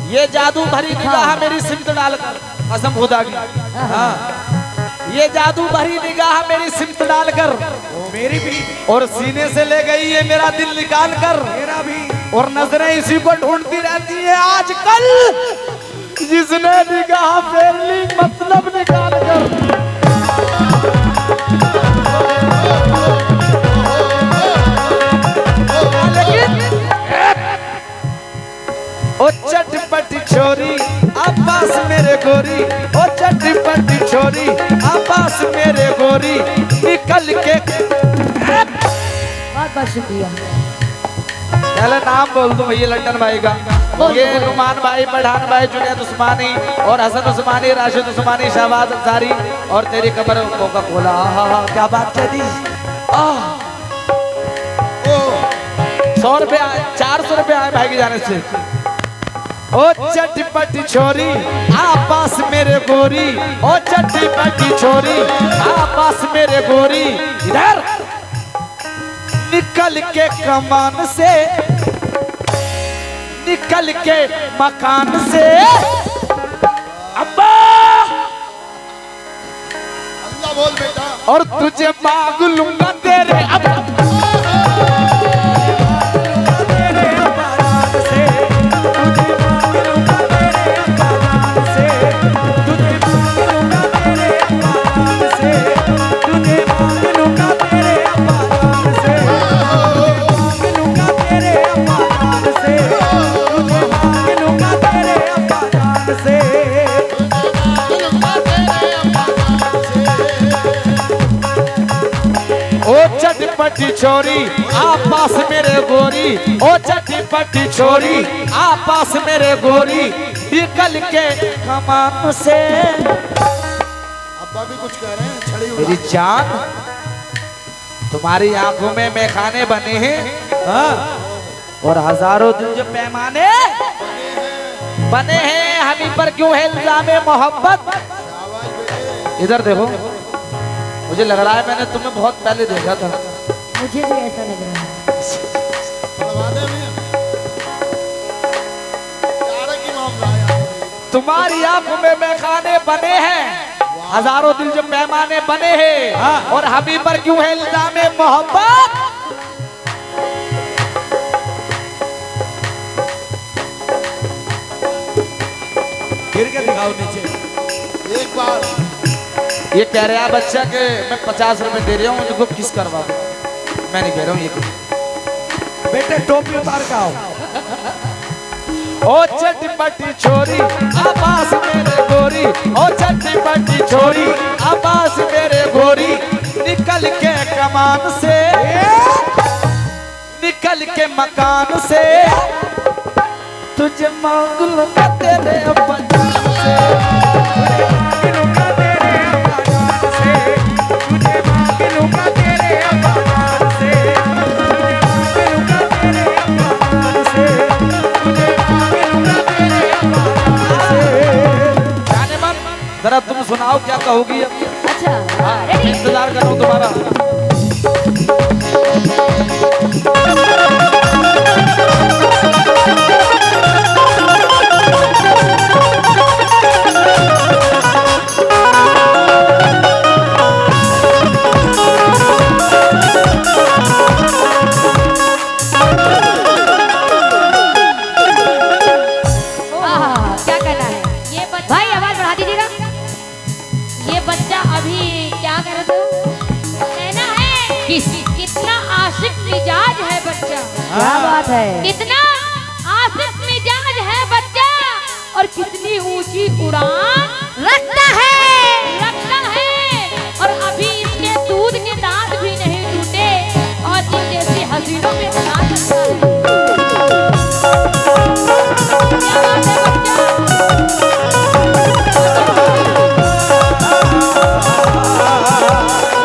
ये जादू भरी निगाह मेरी सिमत डालकर, कसम खुदा की, हाँ ये जादू भरी निगाह मेरी सिमत डालकर, मेरी भी, और सीने से ले गई ये मेरा दिल निकाल कर, मेरा भी, और नजरें इसी को ढूंढती रहती है आजकल, जिसने निगाह फेर ली मतलब निकाल कर। ओ चटपटी छोरी आपास मेरे गोरी, ओ चटपटी छोरी आपास मेरे गोरी, निकल के। बहुत बहुत शुक्रिया। पहले नाम बोल दो भैया लंदन भाई का, ये रुमान भाई, पठान भाई, जुनैद उस्मानी और हसन उस्मानी, राशिद उस्मानी, शहबाज अंसारी और तेरी कमर कोका कोला। क्या बात कह दी। 100 रुपये, 400 रुपये आए भाई के जाने से। ओ चटपटी छोरी आपास मेरे गोरी, ओ चटपटी छोरी आपास मेरे गोरी, इधर निकल के कमान से, निकल के मकान से, अब्बा अल्लाह बोल बेटा, और तुझे मांग लूंगा तेरे अब। चटपटी छोरी आपास मेरे गोरी, ओ चटपटी छोरी आपास मेरे गोरी, निकल के कमान से। अब्बा भी कुछ कह रहे हैं, छड़ी उड़ा। मेरी जान, तुम्हारी आंखों में मैखाने बने हैं, हाँ? और हजारों दिल जो पैमाने बने हैं, हमी पर क्यों है इल्जामे मोहब्बत। इधर देखो, मुझे लग रहा है मैंने तुम्हें बहुत पहले देखा था। मुझे भी ऐसा लग रहा है। तुम्हारी आंखों में मैखाने बने हैं, हजारों दिल जो पैमाने बने हैं, हाँ? और हमी पर क्यों है इल्जामे मोहब्बत। गिर के दिखाओ नीचे एक बार। ये कह रहा है बच्चा के मैं 50 रुपए दे रहा हूँ, इनको किस करवा। मैं नहीं कह रहा हूँ ये, बेटे टोपी उतार के आओ। ओ चटपटी छोरी आपास मेरे गोरी, ओ चटपटी छोरी आपास मेरे गोरी, निकल के कमान से, निकल के मकान से, तुझे मांग लूंगा तेरे अपन से। जरा तुम सुनाओ क्या कहोगी अब। अच्छा, हाँ, इंतजार कर रहा हूँ तुम्हारा। क्या करना है ये भाई, आवाज बढ़ा दीजिएगा। ये बच्चा अभी क्या कर रहा था, कहना है कितना आशिक मिजाज है बच्चा। क्या बात है, कितना आशिक मिजाज है बच्चा, और कितनी ऊंची उड़ान रखता है, और अभी इसके दूध के दांत भी नहीं टूटे, और इन जैसी हसीनों में बना सकता है। क्या बात है बच्चा।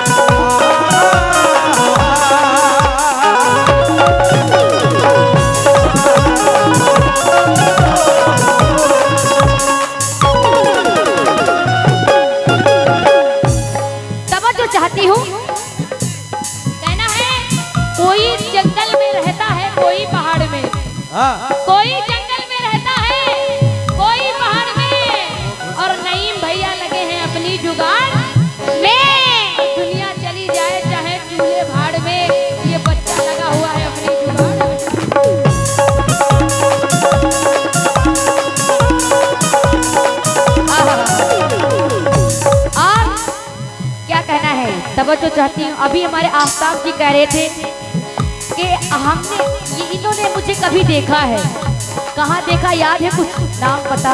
तवज्जो चाहती हूँ। अभी हमारे आफ्ताब जी कह रहे थे कि इन्होंने मुझे कभी देखा है। कहाँ देखा याद है? कुछ नाम पता?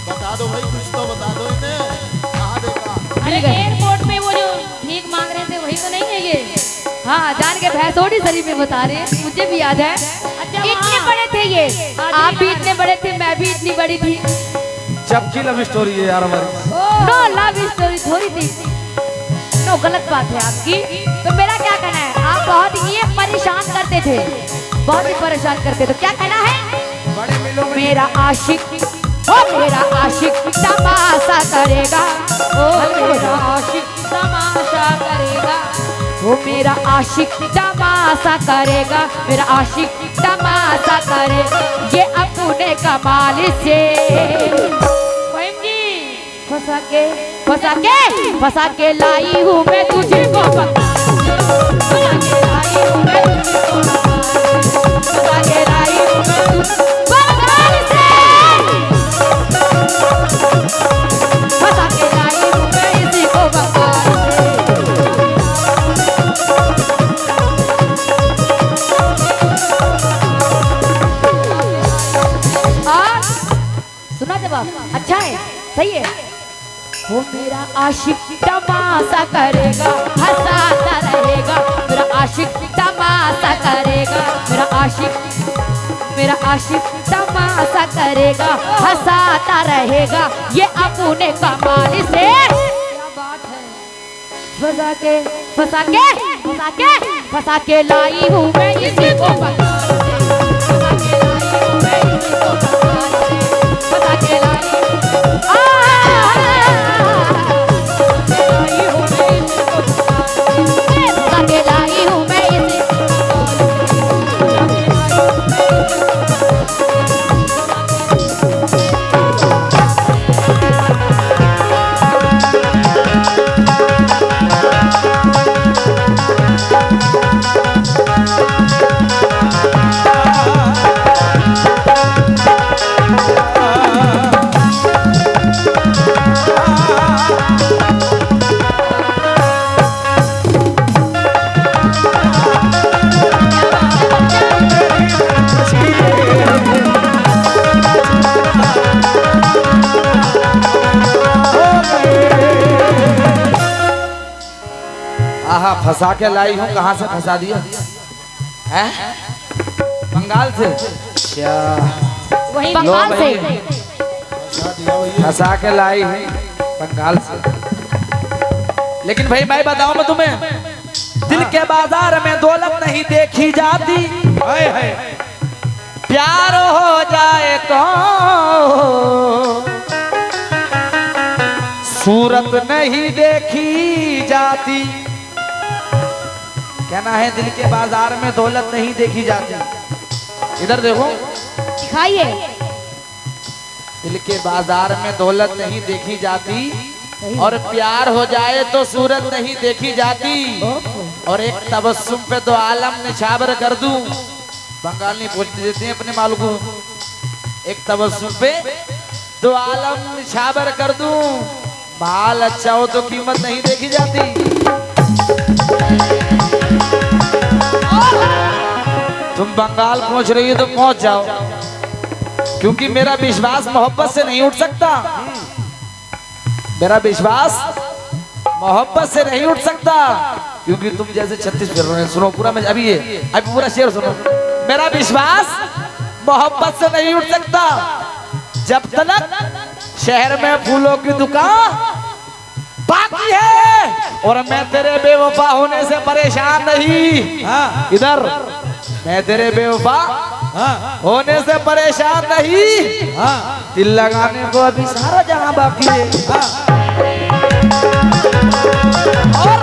बता दो भाई, कुछ तो बता दो इन्हें, कहाँ देखा? अरे एयरपोर्ट में वो जो भीख मांग रहे थे, वही तो नहीं है ये? हाँ, जान के भैंसोड़ी शरीफ में बता रहे हैं, मुझे भी याद है। इतने बड़े थे ये, आप भी इतने बड़े थे, मैं भी इतनी बड़ी थी। जबकि लव स्टोरी है यार हमारी। नो लव स्टोरी थोड़ी थी, नो गलत बात है आपकी। तो मेरा क्या कहना है, आप बहुत ये परेशान करते थे, बहुत ही परेशान करते। तो क्या कहना है? बड़े मिलों में मेरा आशिक, ओ मेरा आशिक तमाशा करेगा, ओ मेरा आशिक तमाशा करेगा, ओ मेरा आशिक तमाशा करेगा, मेरा आशिक तमाशा करे ये अपने कमाल से। फंसा के फंसा के फंसा के लाई हूँ मैं तुझे को, फंसा के लाई हूँ मैं तुझे को, फंसा के लाई हूँ मैं तुझे बंगाल से, फंसा के लाई हूँ मैं इसी को बंगाल से। सुना जवाब? अच्छा है, सही है। वो मेरा आशिक तमाशा करेगा, हंसाता रहेगा, मेरा आशिक तमाशा करेगा, मेरा आशिक तमाशा करेगा, हंसाता रहेगा ये अपने कमाल से। क्या बात है? फंसा के फंसा के फंसा के फंसा के लाई हूँ मैं इसी को बंगाल से, फंसा के लाई हूँ मैं इसी को बंगाल से, फंसा के लाई आहा, फंसा के लाई हूँ। कहाँ से फंसा दिया है? बंगाल से? क्या वही बंगाल से बता दिया भैया। फंसा के लाई हूँ बंगाल से। लेकिन भाई मैं बताऊं मैं तुम्हें, दिल के बाजार में दौलत नहीं देखी जाती, हाय हाय प्यार हो जाए तो सूरत नहीं देखी जाती। कहना है दिल के बाजार में दौलत नहीं देखी जाती। इधर देखो, दिखाइए। दिल के बाजार में दौलत नहीं देखी जाती, और प्यार हो जाए तो सूरत नहीं देखी जाती, और एक तबस्सुम पे तो आलम निछावर कर दूं। बंगाली बोल देते हैं अपने माल को, एक तबस्सुम पे तो आलम निछावर कर दूं। माल अच्छा हो तो कीमत नहीं देखी जाती। तुम बंगाल पहुंच रही हो तो पहुंच जाओ, क्योंकि मेरा विश्वास मोहब्बत से नहीं उठ सकता। मेरा विश्वास मोहब्बत से नहीं उठ सकता, क्योंकि तुम जैसे 36 फिर रहे हैं। सुनो पूरा, मैं अभी पूरा शेर सुनो। मेरा विश्वास मोहब्बत से नहीं उठ सकता जब तक शहर में फूलों की दुकान बाकी है, और मैं तेरे बेवफा होने से परेशान नहीं। हाँ इधर मैं तेरे बेवफा हाँ होने से परेशान नहीं। हाँ दिल लगाने को अभी सारा जहां बाकी है। और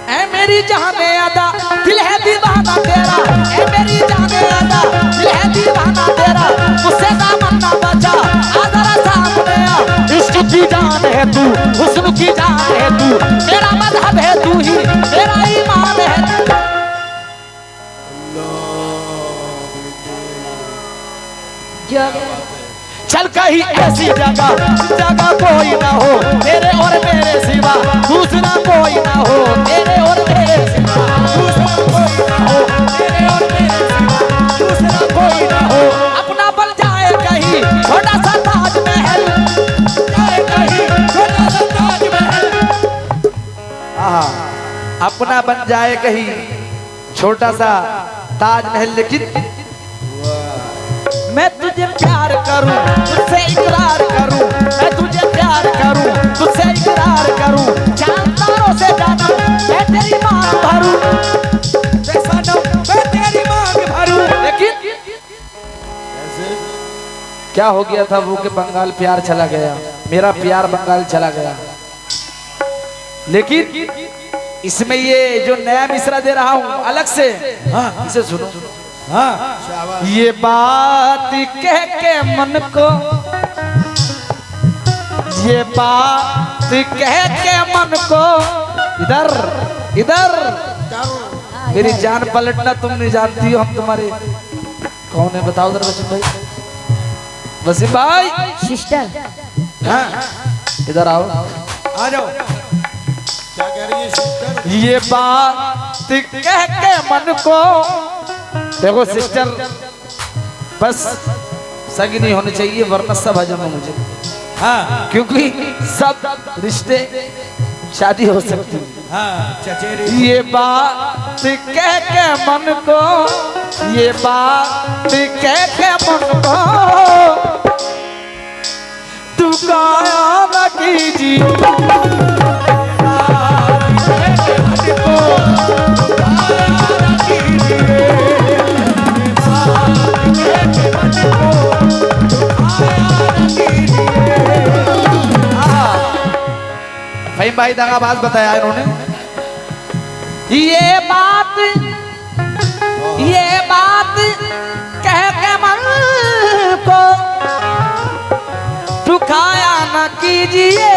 ऐ मेरी जाने अदा दिल है दीवाना तेरा, ऐ मेरी जाने अदा दिल है दीवाना तेरा, मुझसे दामन ना बचा आ जरा सामने आ। इश्क की जान है तू, हुस्न की जान है तू, मेरा मजहब है तू ही, मेरा ईमान है। चल कहीं ऐसी जगह कोई ना हो तेरे और मेरे सिवा, दूसरा कोई ना हो तेरे और मेरे सिवा, दूसरा कोई ना हो तेरे और मेरे सिवा, दूसरा कोई ना हो। अपना बन जाए कहीं छोटा सा ताजमहल, जाए कहीं छोटा सा ताजमहल, अपना बन जाए कहीं छोटा सा ताजमहल, लेकिन मैं तुझे प्यार करूं, तुझसे इकरार करूं, मैं तुझे प्यार करूं, तुझसे इकरार करूं, चांद तारों से जानम मैं तेरी मांग भरूं, सनम मैं तेरी मांग भरूं। लेकिन क्या हो गया था वो कि बंगाल प्यार चला गया, मेरा प्यार बंगाल चला गया। लेकिन इसमें ये जो नया मिसरा दे रहा हूं अलग से, इसे सुनो। ये बात कह के मन को, ये बात कह के मन को, इधर इधर मेरी जान पलटना तुम नहीं जानती हो, हम तुम्हारे कौन है बताओ जरा वसीम भाई, वसीम भाई सिस्टर, हाँ इधर आओ, आ जाओ। क्या कह रही है सिस्टर? ये बात कह के मन को, देखो सिस्टर बस सगी नहीं होनी चाहिए वरना सब हजम हो मुझे, हाँ क्योंकि सब रिश्ते शादी हो सकती है। हाँ चचेरी। ये बात कह के मन को, ये बात कह के मन को, तू काया न कीजिए फहीम भाई दगाबाज बताया इन्होंने। ये बात कह के मन को दुखाया न कीजिए,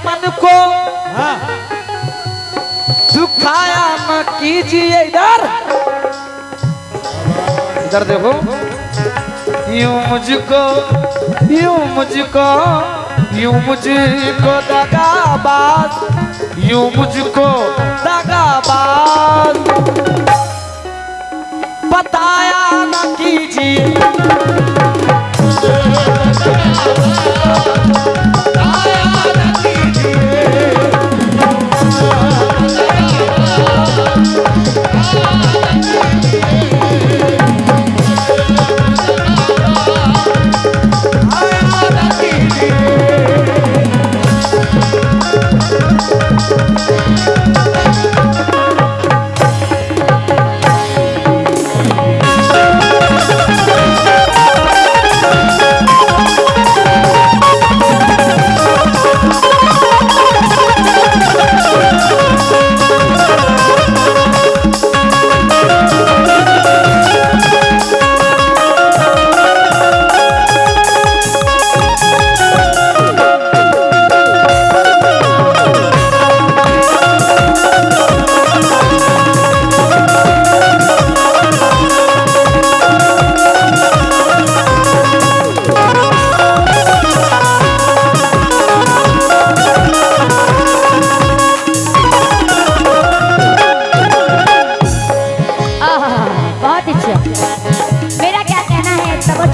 मन को दुखाया न कीजिए। इधर इधर देखो, यूं मुझको दगाबाज, यूं मुझको दगाबाज बताया न कीजिए,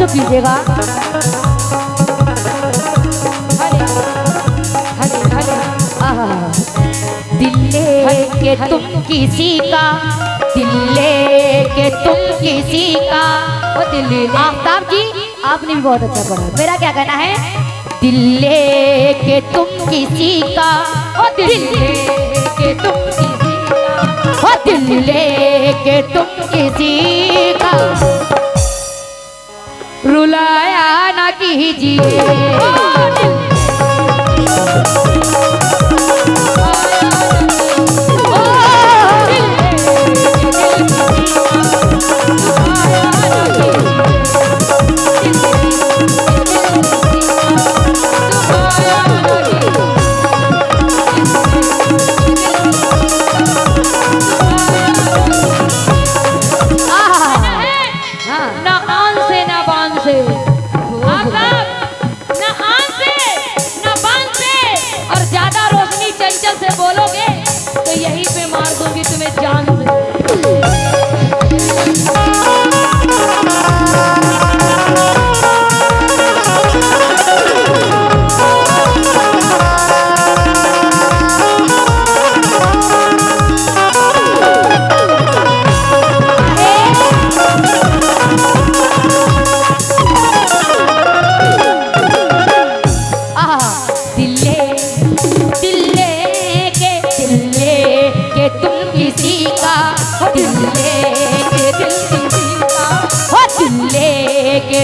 कीजिएगा। दिल लेके तुम किसी का, दिल लेके तुम किसी का, वो दिल आफ्ताब जी आपने भी बहुत अच्छा पढ़ा। मेरा क्या कहना है, दिल लेके तुम किसी का, ओ दिल लेके तुम किसी का, ओ दिल लेके तुम किसी का, रुलाया ना कीजिए।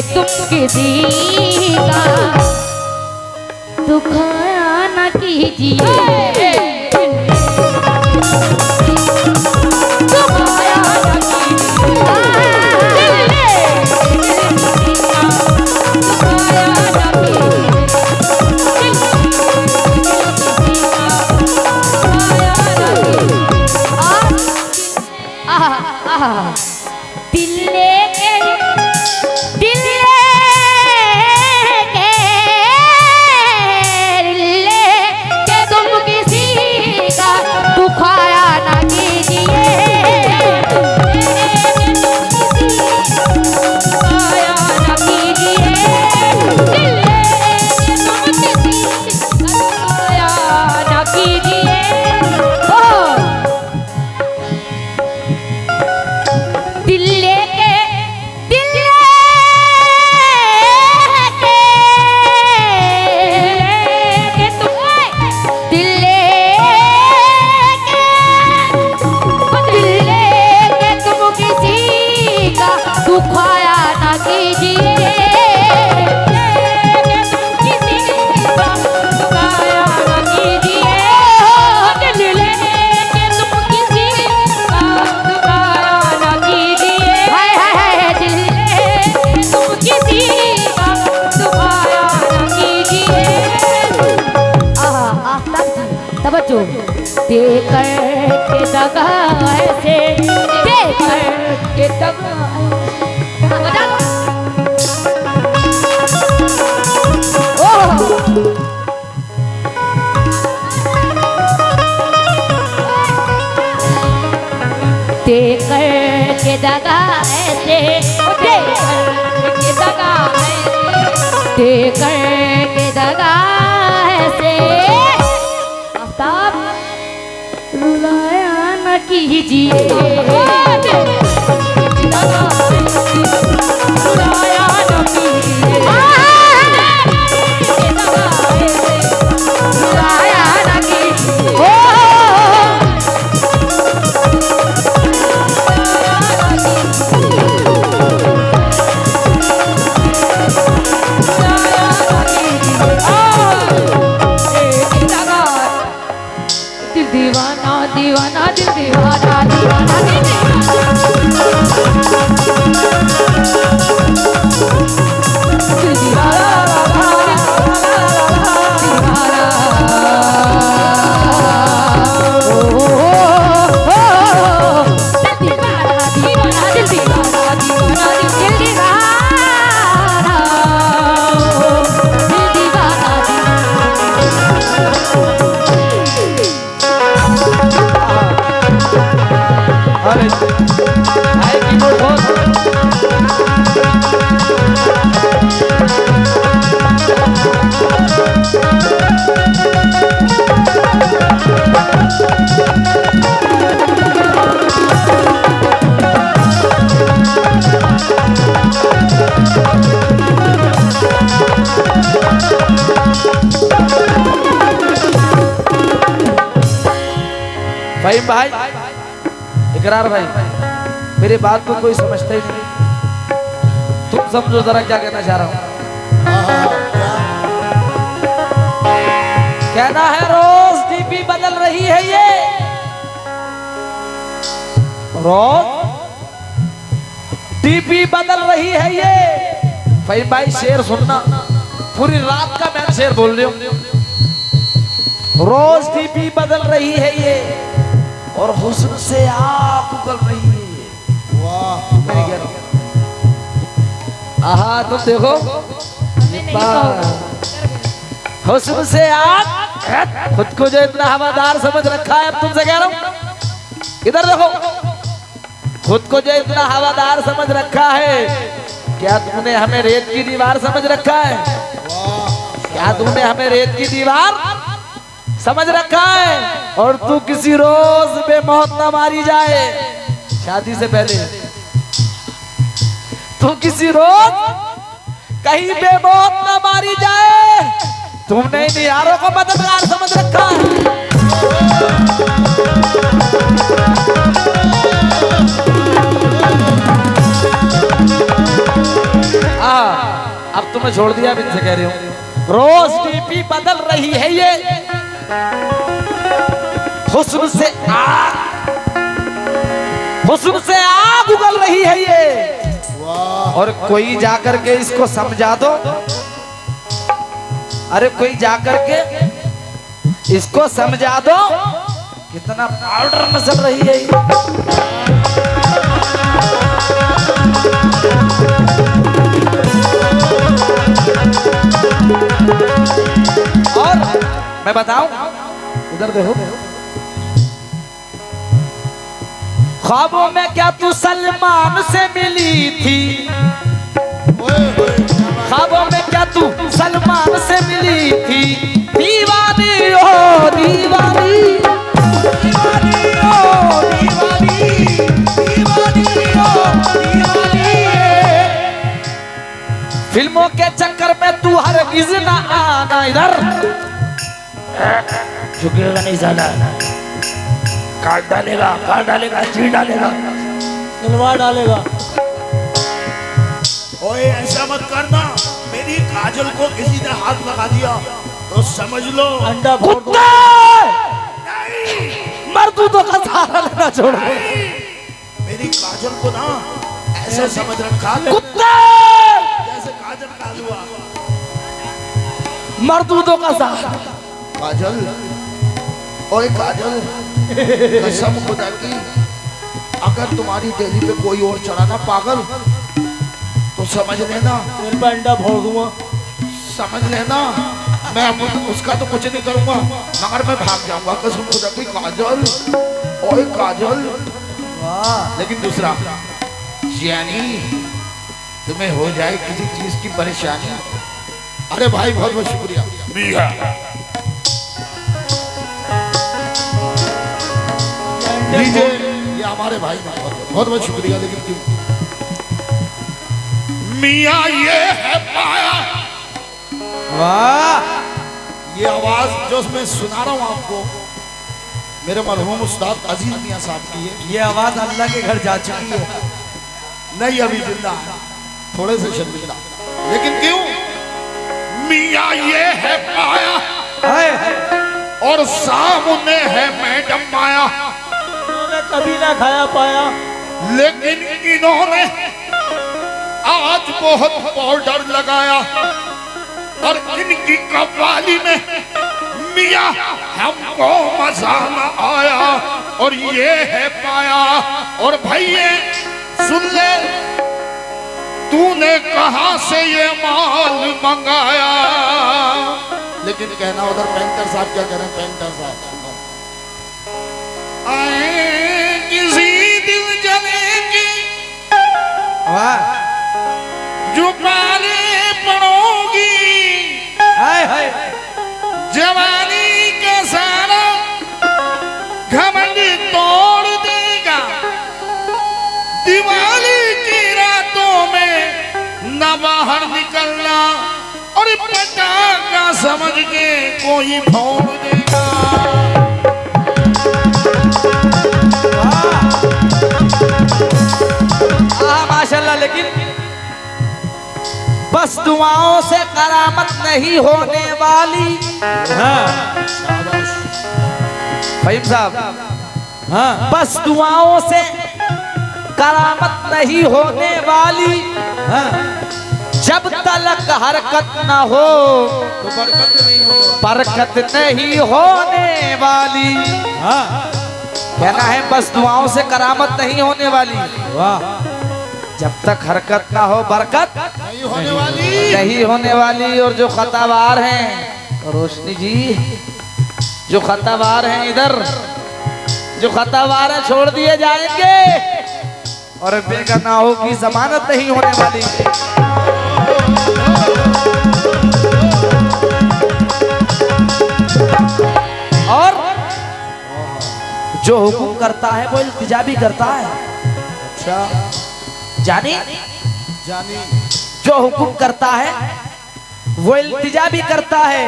तुम किसी का दुखाया न कीजिए। देकर के दगा ऐसे देकर के दगा देकर के दगा ऐसे देकर के दगा ऐसे देकर के दगा ऐसे आफ्ताब रुलाया न कीजिए। रुलाया न कीजिए। रुलाया न कीजिए। दीवाना दीवाना दिल दीवाना दीवाना दिल फहीम भाई, इकरार भाई, मेरी बात को कोई समझता ही नहीं। तुम समझो जरा क्या कहना चाह रहा हूँ। कहना है रोज डीपी बदल रही है ये, रोज डीपी बदल रही है ये। फहीम भाई शेर सुनना, पूरी रात का मैं शेर बोल रही हूँ। रोज डीपी बदल रही है ये और हुस्न से आग उगल रही है। वाह मैं कह रहा हूं, आहा तुम देखो हुस्न से आग, खुद को जो इतना हवादार समझ रखा है। अब तुमसे कह रहा हूं, इधर देखो, खुद को जो इतना हवादार समझ रखा है, क्या तुमने हमें रेत की दीवार समझ रखा है? क्या तुमने हमें रेत की दीवार समझ रखा है? और तू किसी रोज बेमौत न मारी जाए शादी से पहले, तू किसी रोज कहीं बेमौत न मारी जाए। तुमने इन यारों को मददगार समझ रखा है। मैं छोड़ दिया, अभी से कह रही हूँ। रोज डीपी बदल रही है ये, हुस्न से आग उगल रही है ये। वाह और कोई जाकर के इसको समझा दो, अरे कोई जाकर के इसको समझा दो, कितना पाउडर मसल रही है ये। और मैं बताऊं, इधर देखो, ख्वाबों में क्या तू सलमान से मिली थी, ख्वाबों में क्या तू सलमान से मिली थी, दीवानी ओ दीवानी, दीवानी ओ दीवानी, दीवानी ओ दीवानी। फिल्मों के चक्कर में तू हरगिज ना आना इधर, झुकेगा नहीं साला, काट डालेगा, चीर डालेगा, तलवार डालेगा। ओए ऐसा मत करना, मेरी काजल को किसी ने हाथ लगा दिया तो समझ लो अंडा फोड़ दो। मर्दों का सहारा लेना छोड़ दो। मेरी काजल को ना ऐसा समझ रखा कुत्ते, जैसे काजल का हलवा। मर्दों का सहारा। काजल, ओए काजल, कसम खुदा की, अगर तुम्हारी डेली पे कोई और चढ़ा ना पागल, तो समझ लेना तेरे पे अंडा फोड़ दूंगा। समझ लेना मैं उसका तो कुछ नहीं करूंगा, मगर मैं भाग जाऊंगा। कसम खुदा की काजल, ओए काजल। लेकिन दूसरा, यानी तुम्हें हो जाए किसी चीज की परेशानी, अरे भाई बहुत बहुत शुक्रिया। लीजिए, ये हमारे भाई बहुत बहुत शुक्रिया। लेकिन क्यों मियाँ ये है पाया, वाह, ये आवाज जो मैं सुना रहा हूँ आपको, मेरे मरहूम उस्ताद अजीज मियाँ साहब की है। ये आवाज अल्लाह के घर जा चुकी है। नहीं अभी जिंदा है, थोड़े से शर्मिंदा, लेकिन क्यों मियाँ ये है पाया हाय, और सामने है मैडम माया, उन्होंने कभी ना खाया पाया, लेकिन इन्होंने आज बहुत पाउडर लगाया और इनकी कव्वाली में मियाँ हमको मजा न आया और ये है पाया। और भैया सुन ले, तूने कहां से ये माल मंगाया। लेकिन कहना उधर पेंटर साहब क्या कह रहे हैं, पेंटर साहब आए किसी दिल जले की वाह, जो पाले पड़ोगी, हाय हाय, जवानी का सारा घमंड तोड़ देगा, दिवाली की रातों में न बाहर निकलना और पटाखा समझ के कोई फोड़ देगा। माशाल्लाह। लेकिन बस दुआओं से करामत नहीं होने वाली। हाँ फहीम साहब, हाँ, बस दुआओं से करामत नहीं होने वाली, हाँ, जब तलक हरकत न हो तो बरकत नहीं होगा। बरकत नहीं होने वाली। हाँ, कहना है बस दुआओं से करामत नहीं होने वाली, वाह, जब तक हरकत ना हो बरकत नहीं होने वाली। नहीं होने वाली। और जो खतावार हैं, रोशनी जी, जो खतावार हैं इधर, जो खतावार हैं छोड़ दिए जाएंगे और बेगनाहों की जमानत नहीं होने वाली। और जो हुक्म करता है वो इल्तिजा भी करता है। अच्छा जानी, जानी, जो हुक्म करता है वो इल्तिजा भी करता है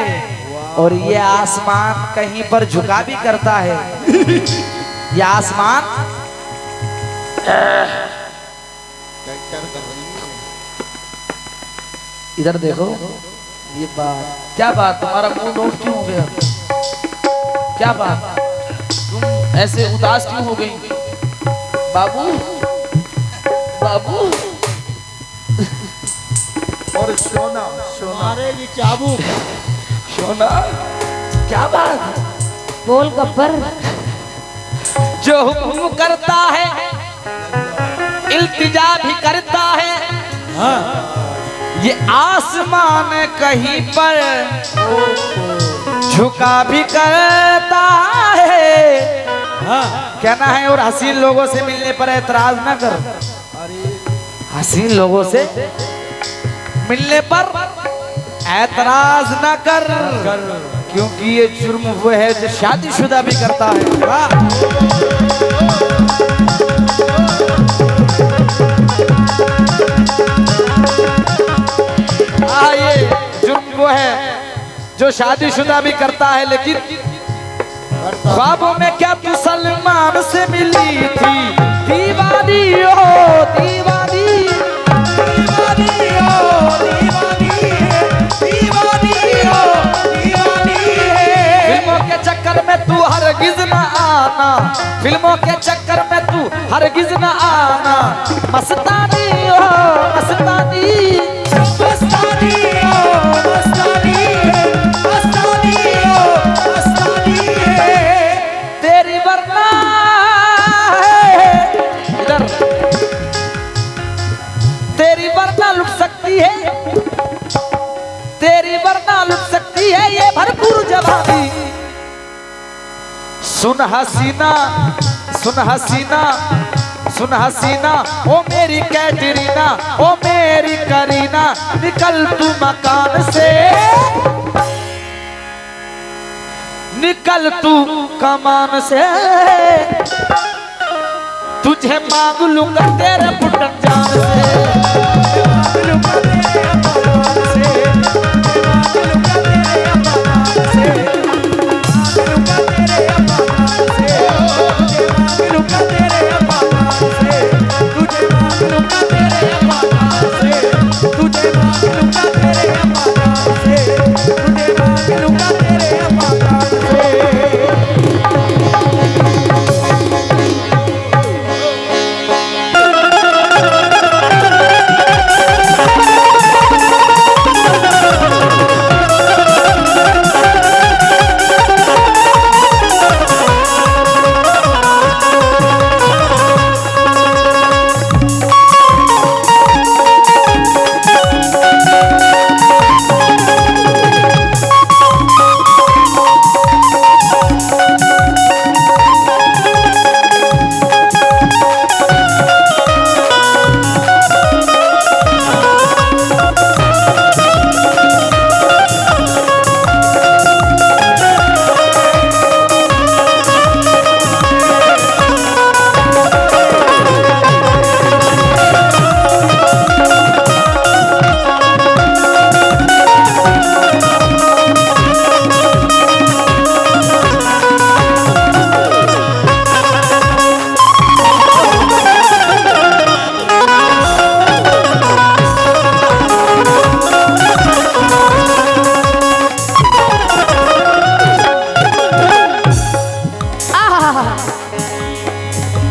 और ये आसमान कहीं पर झुका भी करता है। ये आसमान इधर देखो, ये बात क्या बात, तुम्हारा मूड ऑफ क्यों हो गया? क्या बात, तुम ऐसे उदास क्यों हो गई? बाबू बाबू और सोना सोना अरे ये चाबुक सोना, क्या बात? बोल गब्बर। जो हुक्म करता है इल्तिजा भी करता है, हाँ ये आसमान कहीं पर झुका भी करता है। हाँ कहना है और हसीन लोगों से मिलने पर ऐतराज न कर, हसीन लोगों से मिलने पर ऐतराज न कर, क्योंकि ये जुर्म वो है जो शादीशुदा भी करता है। ये जुर्म वो है जो शादीशुदा भी करता है। लेकिन ख्वाबों में क्या तू सलमान से मिली थी, दीवानी हो दीवानी, दीवानी हो दीवानी, दीवानी हो दीवानी। फिल्मों के चक्कर में तू हरगिज न आना, फिल्मों के चक्कर में तू हरगिज न आना, मस्तानी हो मस्तानी, मस्तानी हो मस्तानी, मस्तानी हो मस्तानी। तेरी वरना है इधर, तेरी वरना लुट सकती है, तेरी वरना लुट सकती है ये भरपूर जवानी। सुन हसीना सुन हसीना सुन हसीना, ओ मेरी कैटरीना, ओ मेरी करीना, निकल तू मकान से, निकल तू कमान से, तुझे मांग लूंगा तेरे पुटन जान से,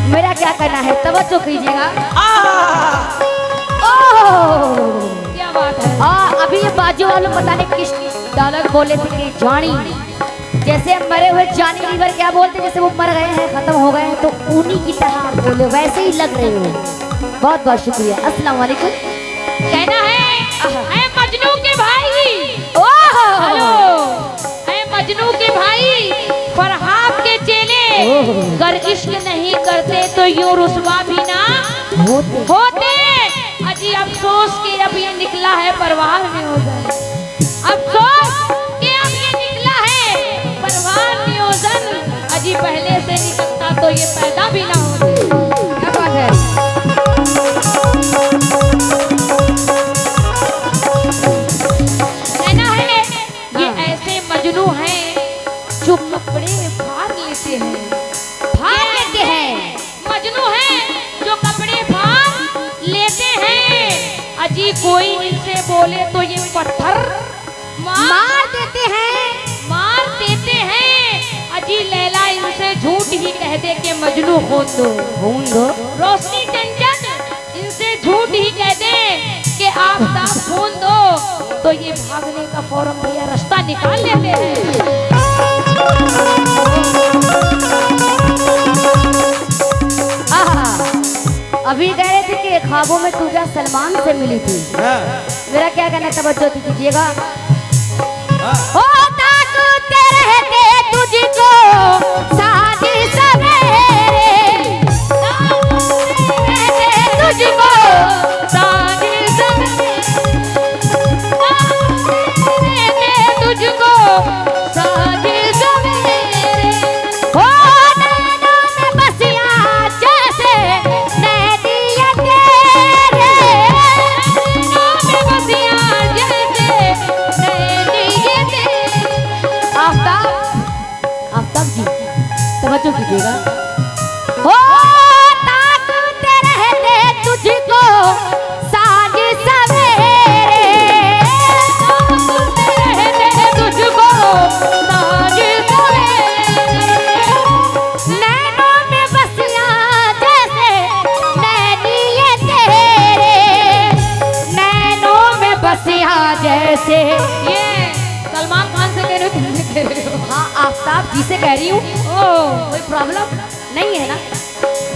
मेरा क्या करना है, तवज्जो कीजिएगा। क्या बात है। अभी ये बाजू वालों पता नहीं किस डायलॉग बोले थे कि जानी, जैसे हम मरे हुए जानी लीवर क्या बोलते, जैसे वो मर गए हैं खत्म हो गए हैं तो उन्हीं की तरह आप बोले, वैसे ही लग रहे हो। बहुत बहुत शुक्रिया। अस्सलाम वालेकुम। कहना है मजनू के भाई, हेलो है मजनू के भाई, फरहाद के चेले, अगर इश्क नहीं करते तो यूं रुसवा भी ना होते। अजी अफसोस के अब ये निकला है परवार में हो जाए, अफसोस के अब ये निकला है परवार में हो जाए। अजी पहले से निकलता तो ये पैदा भी ना होते। क्या बात है। कहना है ये ऐसे मजनू हैं जो कपड़े फाड़ लेते हैं, फाड़ लेते हैं। मजनू हैं जो कपड़े फाड़ लेते हैं। अजी कोई इनसे बोले तो ये पत्थर मार देते हैं। मार देते हैं। अजी लैला इनसे झूठ ही कह दे के मजनू खून दो। खून दो। रोशनी चंचल इनसे झूठ ही कह दे कि आफताब खून दो, तो ये भागने का फौरन भैया रास्ता निकाल लेते हैं। अभी कह रहे थे कि ख्वाबों में तू जा सलमान से मिली थी। हाँ, मेरा क्या कहना है, तवज्जो दीजिएगा। हाँ। होता कूदते रहते तुझको साँझ सवेरे, तुझको साँझ सवेरे, तुझको साँझ सवेरे, हो नैनों में बसिया जैसे नैनिया तेरे, नैनों में बसिया जैसे नैनिये तेरे। आफ्ताब, आफ्ताब जी तवज्जो कीजिएगा। हो ताकते रहते तुझको साँझ सवेरे, रहते तुझको साँझ सवेरे, नैनों में बसिया जैसे नैनिये तेरे, नैनों में बसिया जैसे। ये सलमान खान से कह रहे हो, तुमसे कह रहे हो? हाँ आफ्ताब जी से कह रही हूँ। ओह, कोई प्रॉब्लम नहीं है ना।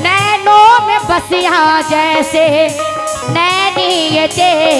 नैनों में बसिया जैसे नैनी ये तेरे,